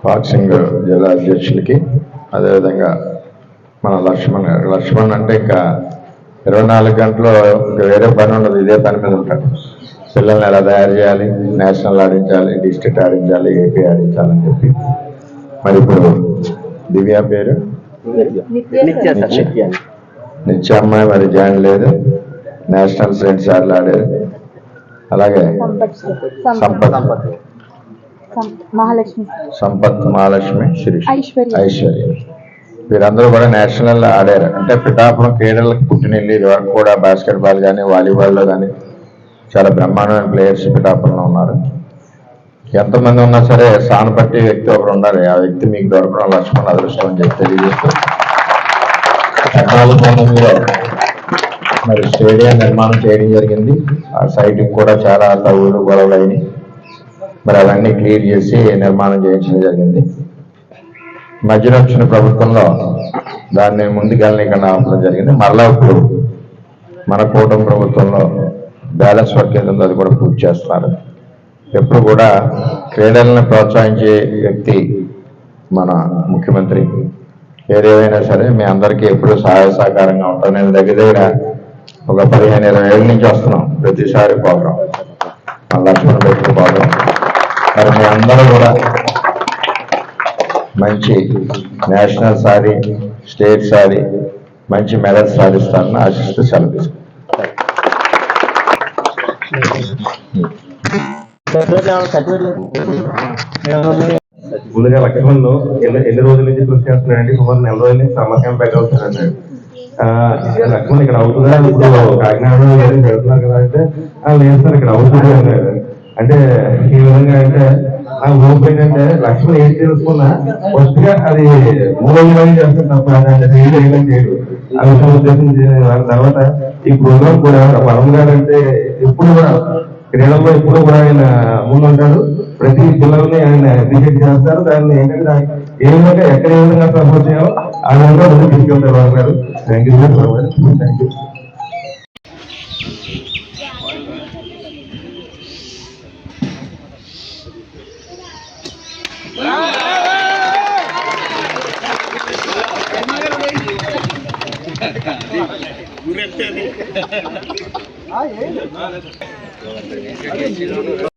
Boxing జిల్లా అధ్యక్షులకి, అదేవిధంగా మన లక్ష్మణ్ అంటే ఇంకా 24 గంటలు వేరే పని ఉండదు, ఇదే పని మీద ఉంటాడు. పిల్లల్ని ఎలా తయారు చేయాలి, నేషనల్ ఆడించాలి, డిస్ట్రిక్ట్ ఆడించాలి, ఏపీ ఆడించాలని చెప్పి. మరి ఇప్పుడు దివ్య పేరు నిత్య అమ్మాయి మరి జాయిన్ లేదు, నేషనల్స్ 2 సార్లు ఆడారు. అలాగే సంపత్, మహాలక్ష్మి, ఐశ్వర్య వీరందరూ కూడా నేషనల్ ఆడారు. అంటే పిఠాపురం క్రీడలకు పుట్టినెళ్ళి ఇదివరకు కూడా బాస్కెట్బాల్ కానీ వాలీబాల్లో కానీ చాలా బ్రహ్మాండమైన ప్లేయర్స్ పిఠాపురంలో ఉన్నారు. ఎంతమంది ఉన్నా సరే స్థానం పట్టి వ్యక్తి ఒకరు ఉండాలి. ఆ వ్యక్తి మీకు దొరకడం లక్ష్మణ్ అదృష్టం అని చెప్పి తెలియజేస్తూ 14-19లో మరి స్టేడియం నిర్మాణం చేయడం జరిగింది. ఆ సైట్కి కూడా చాలా తగులు గొడవలు అయినాయి. మరి అవన్నీ క్లియర్ చేసి నిర్మాణం చేయించడం జరిగింది. మధ్యలో వచ్చిన ప్రభుత్వంలో దాన్ని ముందుకెళ్ళనీయకుండా ఆపడం జరిగింది. మరలా ఇప్పుడు మన కూటమి ప్రభుత్వంలో బ్యాలెన్స్ వర్క్ ఏదో అది కూడా పూర్తి చేస్తున్నారు. ఎప్పుడు కూడా క్రీడలను ప్రోత్సహించే వ్యక్తి మన ముఖ్యమంత్రి. ఏదేమైనా సరే మీ అందరికీ ఎప్పుడు సహాయ సహకారంగా ఉంటాను. నేను దగ్గర ఒక 15-20 ఏళ్ళ నుంచి వస్తున్నాం. ప్రతిసారి ప్రోగ్రాం లక్ష్మణ్ పెట్టి ప్రోగ్రాం. మరి మీ అందరూ కూడా మంచి నేషనల్ సారి, స్టేట్ సారి, మంచి మెడల్స్ సాధిస్తారని ఆశిస్తూ సెలవు తీసుకుంటాను. ముందుగా లక్ష్మణ్లో ఎన్ని రోజుల నుంచి కృషి చేస్తున్నాడండి? సుమారు 4 రోజుల నుంచి సమ్మర్ క్యాంప్ పెట్టవుతున్నాడు. లక్ష్మణ్ ఇక్కడ అవుతుందా? ఇప్పుడు కాకినాడలో పెడుతున్నారు కదా అంటే లేదు సార్ ఇక్కడ అవుతుంది అన్నాడు. అంటే ఈ విధంగా అంటే నాకు హోప్ ఏంటంటే లక్ష్మణ్ ఏం తెలుసుకున్నా ఫస్ట్ గా అది 3 రోజులు చేస్తాడు తప్ప ఏం చేయడు. ఆ విషయం ఉద్దేశించి తర్వాత ఈ ప్రోగ్రామ్ కూడా వరం గారు అంటే ఎప్పుడు కూడా క్రీడల్లో ఎప్పుడు కూడా ఆయన ముందుంటాడు. ప్రతి పిల్లల్ని ఆయన అప్రిషియేట్ చేస్తారు. దాన్ని ఏంటంటే ఏ విధంగా ఎక్కడ ఏ విధంగా సపోర్ట్ చేయాలో ఆ విధంగా ముందు తీసుకెళ్తారు వరం గారు. Thank you sir. Thank you.